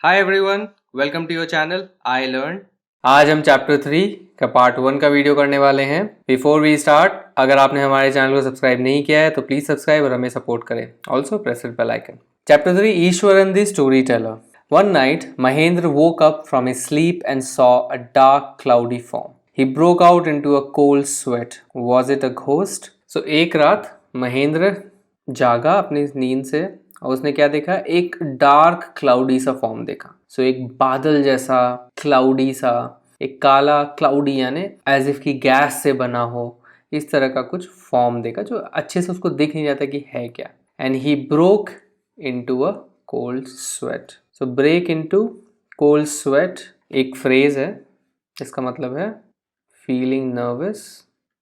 Hi everyone, welcome to your channel I learn. आज हम chapter 3 का पार्ट 1 का वीडियो करने वाले हैं। बिफोर वी स्टार्ट, अगर आपने हमारे चैनल को सब्सक्राइब नहीं किया है तो प्लीज सब्सक्राइब और हमें सपोर्ट करें। Also press the bell icon. Chapter 3, Iswaran the story teller. One night, Mahendra woke up from his sleep and saw a dark, cloudy form. He broke out into a cold sweat. Was it a ghost? So एक रात महेंद्र जागा अपनी नींद से और उसने क्या देखा? एक डार्क क्लाउडी सा फॉर्म देखा। सो एक बादल जैसा क्लाउडी सा, एक काला क्लाउडी यानी एज इफ की गैस से बना हो, इस तरह का कुछ फॉर्म देखा जो अच्छे से उसको दिख नहीं जाता कि है क्या। And he broke into a cold sweat. So break into cold sweat एक फ्रेज है, इसका मतलब है फीलिंग नर्वस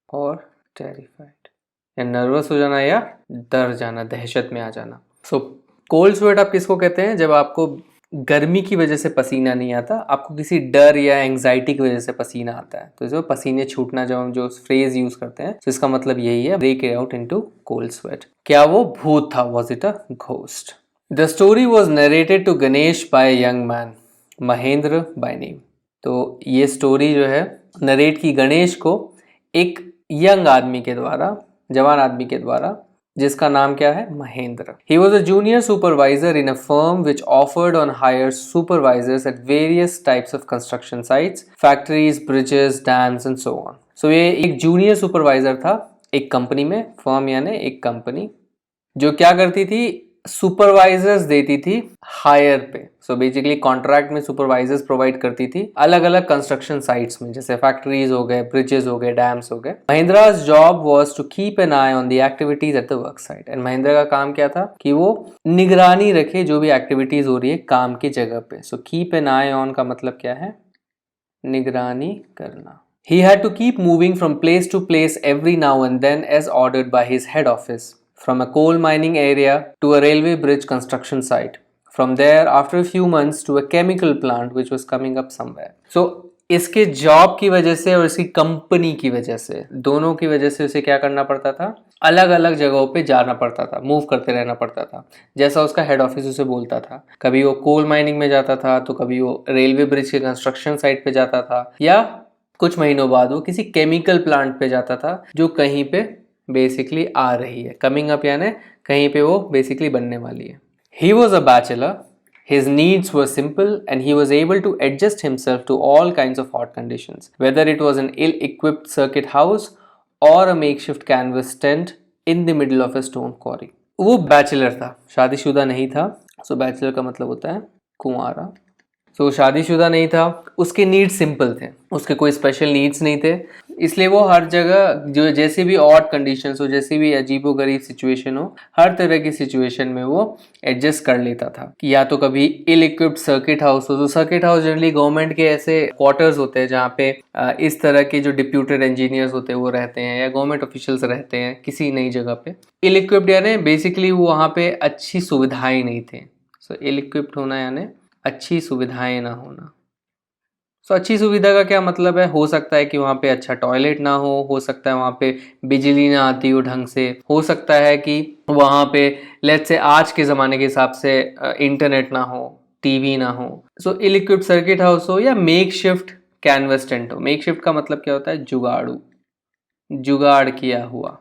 और टेरिफाइड, या नर्वस हो जाना या डर जाना, दहशत में आ जाना। सो कोल्ड स्वेट आप किसको कहते हैं? जब आपको गर्मी की वजह से पसीना नहीं आता, आपको किसी डर या एंग्जाइटी की वजह से पसीना आता है, तो इसमें पसीने छूटना जब हम जो फ्रेज यूज करते हैं तो इसका मतलब यही है, break it out into cold sweat. क्या वो भूत था? Was it a ghost? The story was narrated to Ganesh by young man Mahendra by name. तो ये स्टोरी जो है नरेट की गणेश को एक यंग आदमी के द्वारा, जवान आदमी के द्वारा, जिसका नाम क्या है? Mahendra. He was a junior supervisor in a firm which offered on hire supervisors at various types of construction sites, factories, bridges, dams and so on. So ये एक जूनियर सुपरवाइजर था एक कंपनी में, फर्म यानी एक कंपनी जो क्या करती थी? सुपरवाइजर्स देती थी हायर पे। सो बेसिकली कॉन्ट्रैक्ट में सुपरवाइजर्स प्रोवाइड करती थी अलग अलग कंस्ट्रक्शन साइट्स में, जैसे फैक्ट्रीज हो गए, ब्रिजेस हो गए, डैम्स हो गए। Mahindra's job was to keep an eye on the activities at the work site. And Mahindra का काम क्या था कि वो निगरानी रखे जो भी एक्टिविटीज हो रही है काम की जगह पे। So keep an eye on का मतलब क्या है? निगरानी करना। He had to keep moving from place to place every now and then as ordered by his head office, from a coal mining area to a railway bridge construction site. From there, after a few months, to a chemical plant which was coming up somewhere. So, इसके job की वजह से और इसकी company की वजह से, दोनों की वजह से उसे क्या करना पड़ता था? अलग अलग जगहों पे जाना पड़ता था, मूव करते रहना पड़ता था। जैसा उसका हेड ऑफिस उसे बोलता था, कभी वो कोल माइनिंग में जाता था, तो कभी वो रेलवे ब्रिज के कंस्ट्रक्शन साइट पे जाता था, या कुछ महीनों बाद वो किसी केमिकल प्लांट पे जाता था जो कहीं पे बेसिकली आ रही है, कमिंग अप यानी कहीं पे वो बेसिकली बनने वाली है। He was a bachelor, his needs were simple and he was able to adjust himself to all kinds of hot conditions, whether it was an ill-equipped circuit house or a makeshift canvas tent in the middle of a stone quarry. वो bachelor था, शादीशुदा नहीं था। सो bachelor का मतलब होता है कुंवारा। सो शादीशुदा नहीं था, उसके नीड्स सिंपल थे, उसके कोई स्पेशल नीड्स नहीं थे, इसलिए वो हर जगह जो जैसी भी ऑड कंडीशंस हो, जैसी भी अजीबोगरीब सिचुएशन हो, हर तरह की सिचुएशन में वो एडजस्ट कर लेता था। कि या तो कभी इल इक्विप्ड सर्किट हाउस हो, तो सर्किट हाउस जनरली गवर्नमेंट के ऐसे क्वार्टर्स होते हैं जहाँ पे इस तरह के जो डिप्यूटेड इंजीनियर्स होते हैं वो रहते हैं, या गवर्नमेंट ऑफिशियल्स रहते हैं किसी नई जगह पे। इल इक्विप्ड यानी बेसिकली वहाँ पे अच्छी सुविधाएं नहीं थे। सो इल इक्विप्ड होना यानी अच्छी सुविधाएं ना होना। सो अच्छी सुविधा का क्या मतलब है? हो सकता है कि वहाँ पे अच्छा टॉयलेट ना हो सकता है वहाँ पे बिजली ना आती हो ढंग से, हो सकता है कि वहाँ पे लेट्स से आज के ज़माने के हिसाब से इंटरनेट ना हो, टीवी ना हो। So ill equipped circuit house हो या मेक शिफ्ट कैनवस टेंट हो। मेक शिफ्ट का मतलब क्या होता है? जुगाड़ू, जुगाड़ किया हुआ।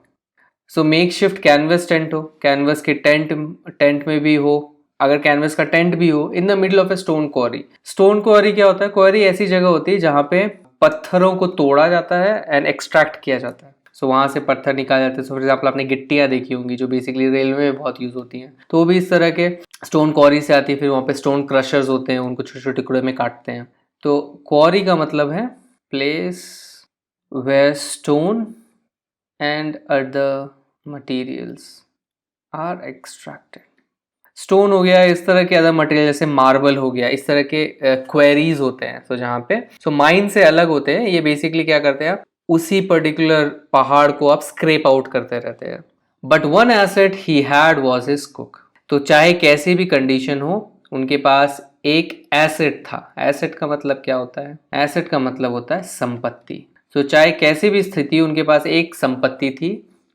So makeshift canvas tent हो, कैनवस के टेंट में भी हो, अगर कैनवस का टेंट भी हो, in the middle of a stone quarry. Stone quarry क्या होता है? क्वारी ऐसी जगह होती है जहाँ पे पत्थरों को तोड़ा जाता है एंड एक्सट्रैक्ट किया जाता है। सो वहाँ से पत्थर निकाले जाते हैं। फॉर एग्जाम्पल आपने गिट्टियाँ देखी होंगी जो बेसिकली रेलवे में बहुत यूज होती हैं, तो वो भी इस तरह के स्टोन क्वारी से आती है। फिर वहाँ पे स्टोन क्रशर्स होते हैं, उनको छोटे छोटे टुकड़े में काटते हैं। तो क्वारी का मतलब है place where stone and other materials are extracted. Stone हो गया, इस तरह के अदर मटेरियल जैसे मार्बल हो गया, इस तरह के क्वेरीज होते हैं। तो जहाँ पे माइन से अलग होते हैं, ये बेसिकली क्या करते हैं? आप उसी पर्टिकुलर पहाड़ को आप स्क्रेप आउट करते रहते हैं। But one asset he had was his cook. तो चाहे कैसी भी कंडीशन हो, उनके पास एक एसेट था। एसेट का मतलब क्या होता है? एसेट का मतलब होता है संपत्ति। तो चाहे कैसी भी स्थिति, उनके पास एक संपत्ति थी,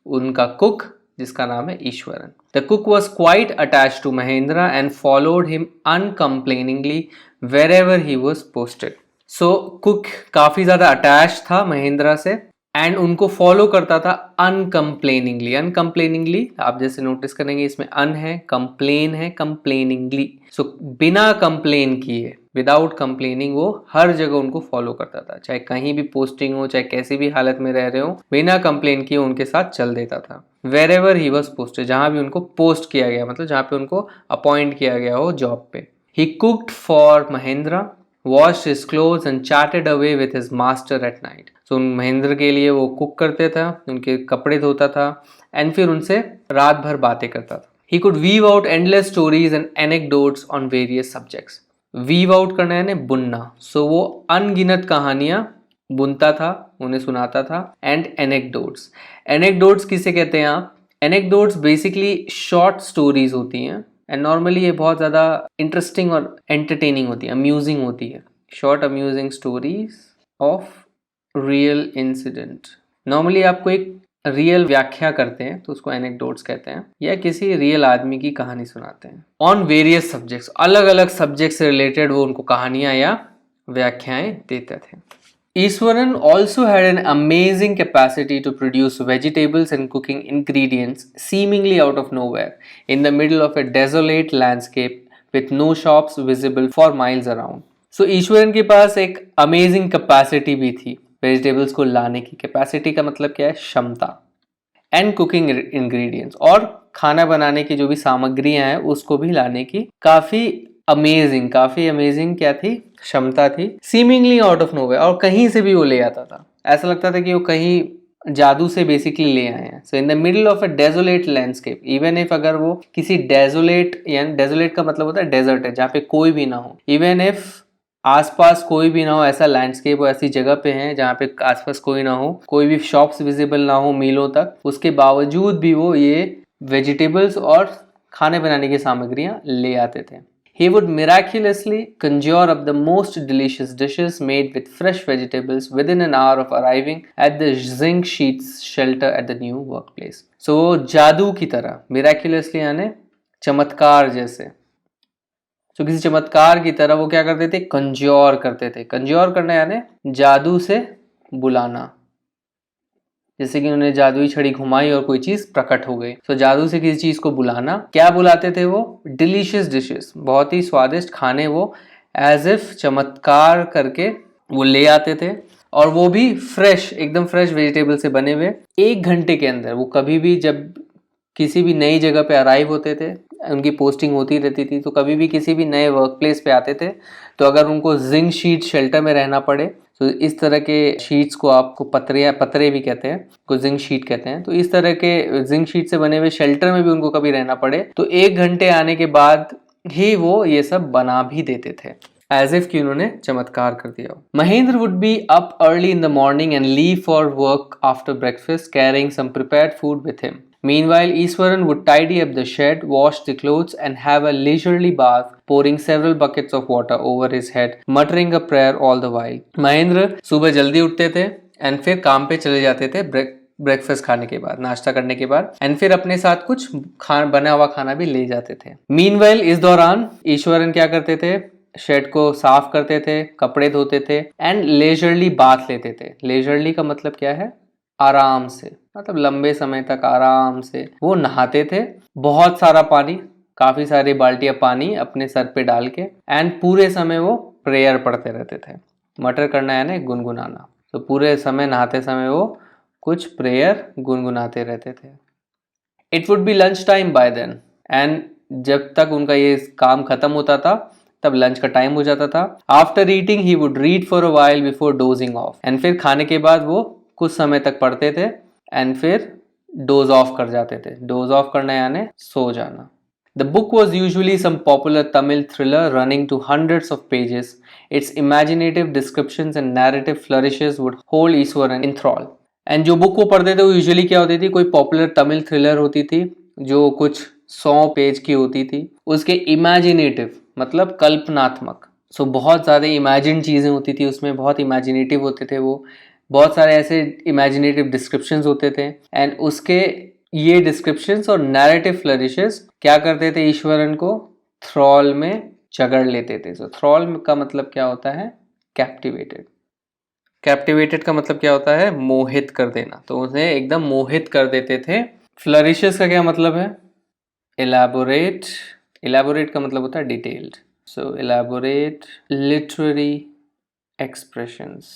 उनका कुक जिसका नाम है Ishwaran. The cook was quite attached to Mahendra and followed him uncomplainingly wherever he was posted. So cook काफी ज्यादा अटैच था महेंद्र से एंड उनको फॉलो करता था अनकम्प्लेनिंगली। अनकम्प्लेनिंगली आप जैसे नोटिस करेंगे इसमें अन है, कंप्लेन है, कंप्लेनिंगली। सो बिना कंप्लेन किए, विदाउट कंप्लेनिंग वो हर जगह उनको फॉलो करता था, चाहे कहीं भी पोस्टिंग हो, चाहे कैसी भी हालत में रह रहे हो, बिना कंप्लेन किए उनके साथ चल देता था। वेरेवर ही वॉज पोस्टेड, जहां भी उनको पोस्ट किया गया, मतलब जहां पे उनको अपॉइंट किया गया हो जॉब पे। He cooked for Mahendra, washed his clothes and chatted away with his master at night. So Mahendra के लिए वो कुक करते था, उनके कपड़े धोता था एंड फिर उनसे रात भर बातें करता था। He could weave out endless stories and anecdotes on various subjects. Weave out करना यानी बुनना। So वो अनगिनत कहानियां बुनता था, उन्हें सुनाता था। एंड anecdotes, anecdotes किसे कहते हैं आप? anecdotes बेसिकली शॉर्ट स्टोरीज होती हैं एंड नॉर्मली ये बहुत ज़्यादा इंटरेस्टिंग और एंटरटेनिंग होती है, अम्यूजिंग होती है। Short amusing stories of real incident. Normally आपको एक रियल व्याख्या करते हैं तो उसको एनेक्डोट्स कहते हैं, या किसी रियल आदमी की कहानी सुनाते हैं। ऑन वेरियस सब्जेक्ट्स, अलग अलग सब्जेक्ट से रिलेटेड वो उनको कहानियां या व्याख्याएं देते थे। Ishwaran also had an amazing capacity to produce vegetables and cooking ingredients seemingly out of nowhere in the middle of a desolate landscape with no shops visible for miles around. So Eswaran के पास एक amazing capacity भी थी vegetables को लाने की। capacity का मतलब क्या है? क्षमता। and cooking ingredients, और खाना बनाने की जो भी सामग्रियां हैं उसको भी लाने की काफ़ी अमेजिंग क्या थी? क्षमता थी। सीमिंगली आउट ऑफ नोवेयर, और कहीं से भी वो ले आता था, ऐसा लगता था कि वो कहीं जादू से बेसिकली ले आए हैं। So in the middle of a desolate landscape, even if अगर वो किसी डेजोलेट, यानी डेजोलेट का मतलब होता है डेजर्ट है जहाँ पे कोई भी ना हो, इवन इफ आसपास कोई भी ना हो, ऐसा लैंडस्केप वो ऐसी जगह पे है जहाँ पे आसपास कोई ना हो, कोई भी शॉप्स विजिबल ना हो मीलों तक, उसके बावजूद भी वो ये वेजिटेबल्स और खाने बनाने की सामग्रियां ले आते थे। He would miraculously conjure up the most delicious dishes made with fresh vegetables within an hour of arriving at the zinc sheets shelter at the new workplace. So जादू की तरह, miraculously यानी चमत्कार जैसे। तो किसी चमत्कार की तरह वो क्या करते थे? कंज्योर करते थे। कंज्योर करना यानी जादू से बुलाना, जैसे कि उन्होंने जादुई छड़ी घुमाई और कोई चीज प्रकट हो गई। तो जादू से किसी चीज को बुलाना। क्या बुलाते थे वो? डिलीशियस डिशेस, बहुत ही स्वादिष्ट खाने वो एज इफ चमत्कार करके वो ले आते थे, और वो भी फ्रेश, एकदम फ्रेश वेजिटेबल से बने हुए। 1 घंटे के अंदर वो कभी भी जब किसी भी नई जगह पे अराइव होते थे, उनकी पोस्टिंग होती रहती थी, तो कभी भी किसी भी नए वर्क प्लेस पे आते थे, तो अगर उनको जिंक शीट शेल्टर में रहना पड़े, तो इस तरह के शीट्स को आपको पतरे भी कहते हैं, को जिंक शीट कहते हैं, तो इस तरह के जिंक शीट से बने हुए शेल्टर में भी उनको कभी रहना पड़े, तो 1 घंटे आने के बाद ही वो ये सब बना भी देते थे, एज इफ कि उन्होंने चमत्कार कर दिया हो। Mahendra would be up early in the morning and leave for work after breakfast carrying some prepared food with him. Meanwhile, Iswaran would tidy up the shed, wash the clothes, and have a leisurely bath, pouring several buckets of water over his head, muttering a prayer all the while. Mahendra सुबह जल्दी उठते थे and फिर काम पे चले जाते थे ब्रेकफास्ट खाने के बाद, नाश्ता करने के बाद, एंड फिर अपने साथ कुछ बना हुआ खाना भी ले जाते थे। मीनवाइल, इस दौरान ईश्वरन क्या करते थे? शेड को साफ करते थे, कपड़े धोते थे एंड लेजरली बाथ लेते थे। लेजरली का मतलब क्या है? आराम से, मतलब लंबे समय तक आराम से वो नहाते थे। बहुत सारा पानी, काफी सारी बाल्टियां पानी अपने सर पे डाल के, एंड पूरे समय वो प्रेयर पढ़ते रहते थे। मटर करना यानी गुनगुनाना। तो पूरे समय नहाते समय वो कुछ प्रेयर गुनगुनाते रहते थे। It would be lunch time by then, and जब तक उनका ये काम खत्म होता था तब लंच का टाइम हो जाता था। After eating he would read for a while before dosing of, and फिर खाने के बाद वो कुछ समय तक पढ़ते थे एंड फिर डोज ऑफ कर जाते थे। डोज ऑफ करना यानी सो जाना। The book was usually some popular Tamil thriller running to hundreds of pages. Its imaginative descriptions and narrative flourishes would hold Ishwaran in thrall. And जो बुक वो पढ़ते थे वो यूजुअली क्या होती थी? कोई पॉपुलर तमिल थ्रिलर होती थी जो कुछ 100 पेज की होती थी। उसके इमेजिनेटिव मतलब कल्पनात्मक, सो बहुत ज़्यादा इमेजिन चीज़ें होती थी उसमें, बहुत इमेजिनेटिव होते थे वो, बहुत सारे ऐसे इमेजिनेटिव डिस्क्रिप्शंस होते थे, एंड उसके ये डिस्क्रिप्शंस और नैरेटिव फ्लरिशेस क्या करते थे, ईश्वरन को थ्रॉल में जकड़ लेते थे। तो थ्रॉल का मतलब क्या होता है, कैप्टिवेटेड। कैप्टिवेटेड का मतलब क्या होता है, मोहित कर देना, तो उन्हें एकदम मोहित कर देते थे। फ्लरिशेस का क्या मतलब है, इलैबोरेट। इलैबोरेट का मतलब होता है डिटेल्ड। सो इलैबोरेट लिटरेरी एक्सप्रेशंस।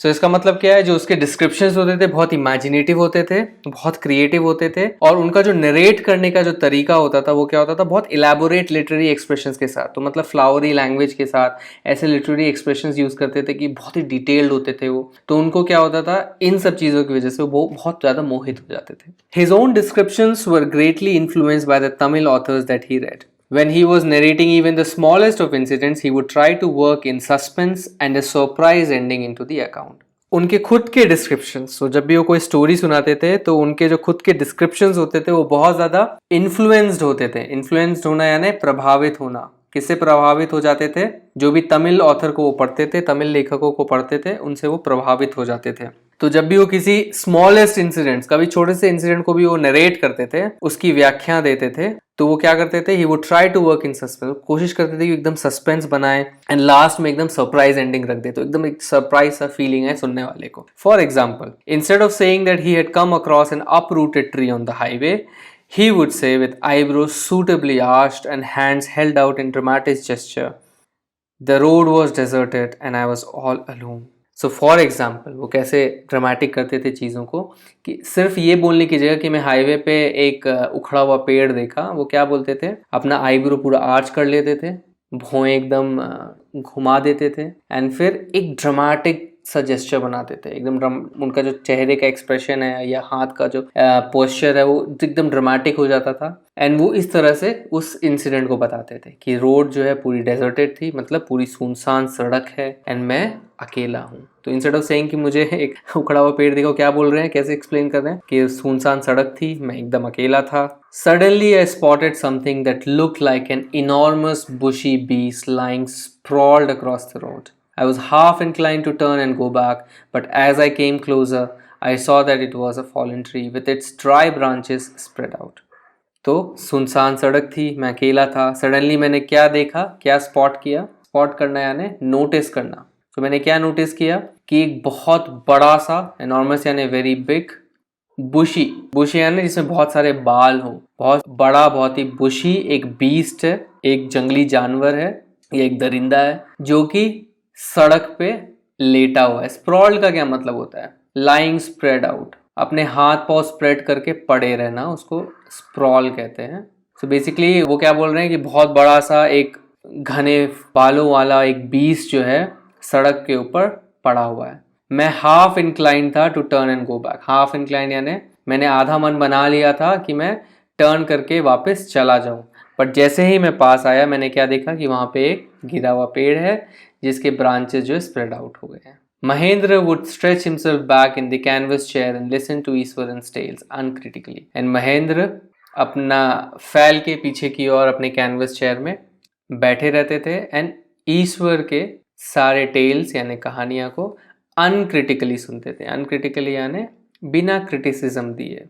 सो इसका मतलब क्या है, जो उसके डिस्क्रिप्शंस होते थे बहुत इमेजिनेटिव होते थे, बहुत क्रिएटिव होते थे, और उनका जो नरेट करने का जो तरीका होता था वो क्या होता था, बहुत इलैबोरेट लिटरेरी एक्सप्रेशंस के साथ। तो मतलब फ्लावरी लैंग्वेज के साथ ऐसे लिटरेरी एक्सप्रेशंस यूज करते थे कि बहुत ही डिटेल्ड होते थे वो। तो उनको क्या होता था, इन सब चीजों की वजह से वो बहुत ज्यादा मोहित हो जाते थे। His own descriptions were greatly influenced by the Tamil authors that he red. When he was narrating even the smallest of incidents, he would try to work in suspense and a surprise ending into the account. उनके खुद के descriptions, तो जब भी वो कोई story सुनाते थे तो उनके जो खुद के डिस्क्रिप्शंस होते थे वो बहुत ज़्यादा इन्फ्लुएंस्ड होते थे। इन्फ्लुएंस्ड होना यानी प्रभावित होना। किससे प्रभावित हो जाते थे, जो भी तमिल ऑथर को वो पढ़ते थे, तमिल लेखकों को पढ़ते थे, उनसे वो प्रभावित हो जाते थे। तो जब भी वो किसी स्मॉलेस्ट इंसिडेंट्स, कभी छोटे से इंसिडेंट को भी वो नरेट करते थे, उसकी व्याख्या देते थे, तो वो क्या करते थे, he would try to work in suspense. कोशिश करते थे कि एकदम सस्पेंस बनाए एंड लास्ट में एकदम सरप्राइज एंडिंग रख दे, तो एकदम एक सरप्राइज सा फीलिंग है सुनने वाले को। For example, instead of saying that he had come across N uprooted tree on the highway, he would say with eyebrows suitably arched and hands held out in dramatic gesture, the road was deserted and I was all alone. So for example, वो कैसे dramatic करते थे चीज़ों को, कि सिर्फ ये बोलने की जगह कि मैं हाईवे पे एक उखड़ा हुआ पेड़ देखा, वो क्या बोलते थे, अपना आईब्रो पूरा आर्च कर लेते थे, भौं एकदम घुमा देते थे, एंड फिर एक ड्रामेटिक सा जेस्चर बनाते थे। एकदम उनका जो चेहरे का एक्सप्रेशन है या हाथ का जो पोस्चर है वो एकदम ड्रामेटिक हो जाता था, एंड वो इस तरह से उस इंसिडेंट को बताते थे कि रोड जो है पूरी डेजर्टेड थी, मतलब पूरी सुनसान सड़क है एंड मैं अकेला हूँ। तो इंस्टेड ऑफ सेइंग कि मुझे एक उखड़ा हुआ पेड़ देखो, क्या बोल रहे हैं, कैसे एक्सप्लेन कर रहे हैं कि सुनसान सड़क थी, मैं एकदम अकेला था। Suddenly I spotted something that looked like an enormous bushy beast lying sprawled across the road. I was half inclined to turn and go back, but as I came closer, I saw that it was a fallen tree with its dry branches spread out. तो सुनसान सड़क थी, मैं अकेला था। Suddenly मैंने क्या देखा, क्या स्पॉट किया, स्पॉट करना यानी नोटिस करना। तो मैंने क्या नोटिस किया कि एक बहुत बड़ा सा, एनॉर्मस यानी वेरी बिग, बुशी, बुशी यानी जिसमें बहुत सारे बाल हो, बहुत बड़ा, बहुत ही बुशी एक बीस्ट है, एक जंगली जानवर है, ये एक दरिंदा है जो कि सड़क पे लेटा हुआ है। स्प्रॉल्ड का क्या मतलब होता है, लाइंग स्प्रेड आउट, अपने हाथ पांव स्प्रेड करके पड़े रहना, उसको स्प्रॉल कहते हैं। सो बेसिकली वो क्या बोल रहे हैं कि बहुत बड़ा सा एक घने बालों वाला एक बीस्ट जो है सड़क के ऊपर पड़ा हुआ है। मैं हाफ इंक्लाइन था to turn and go back. Half incline यानी मैंने आधा मन बना लिया था कि मैं टर्न करके वापस चला जाऊं, बट जैसे ही मैं पास आया मैंने क्या देखा कि वहां पे एक गिरा हुआ पेड़ है जिसके ब्रांचेस जो स्प्रेड आउट हो गए हैं। Mahendra would stretch himself back in the canvas chair and listen to Ishwaran's tales uncritically. And Mahendra अपना फैल के पीछे की ओर अपने कैनवस चेयर में बैठे रहते थे एंड ईश्वर के सारे टेल्स यानी कहानियां को अनक्रिटिकली सुनते थे। अनक्रिटिकली यानी बिना क्रिटिसिज्म दिए,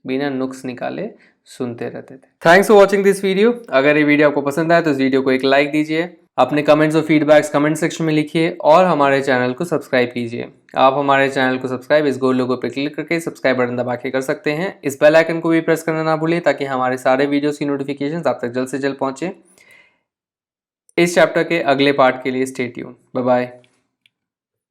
बिना नुक्स निकाले सुनते रहते थे। Thanks for watching this video. अगर ये वीडियो आपको पसंद आए तो इस वीडियो को एक लाइक दीजिए, अपने कमेंट्स और फीडबैक्स कमेंट सेक्शन में लिखिए और हमारे चैनल को सब्सक्राइब कीजिए। आप हमारे चैनल को सब्सक्राइब इस गोल लोगो पर क्लिक करके सब्सक्राइब बटन दबा के कर सकते हैं। इस बेल आइकन को भी प्रेस करना ना भूलिए ताकि हमारे सारे वीडियोस की नोटिफिकेशंस आप तक जल्द से जल्द पहुंचे। इस चैप्टर के अगले पार्ट के लिए स्टे ट्यून। Bye bye.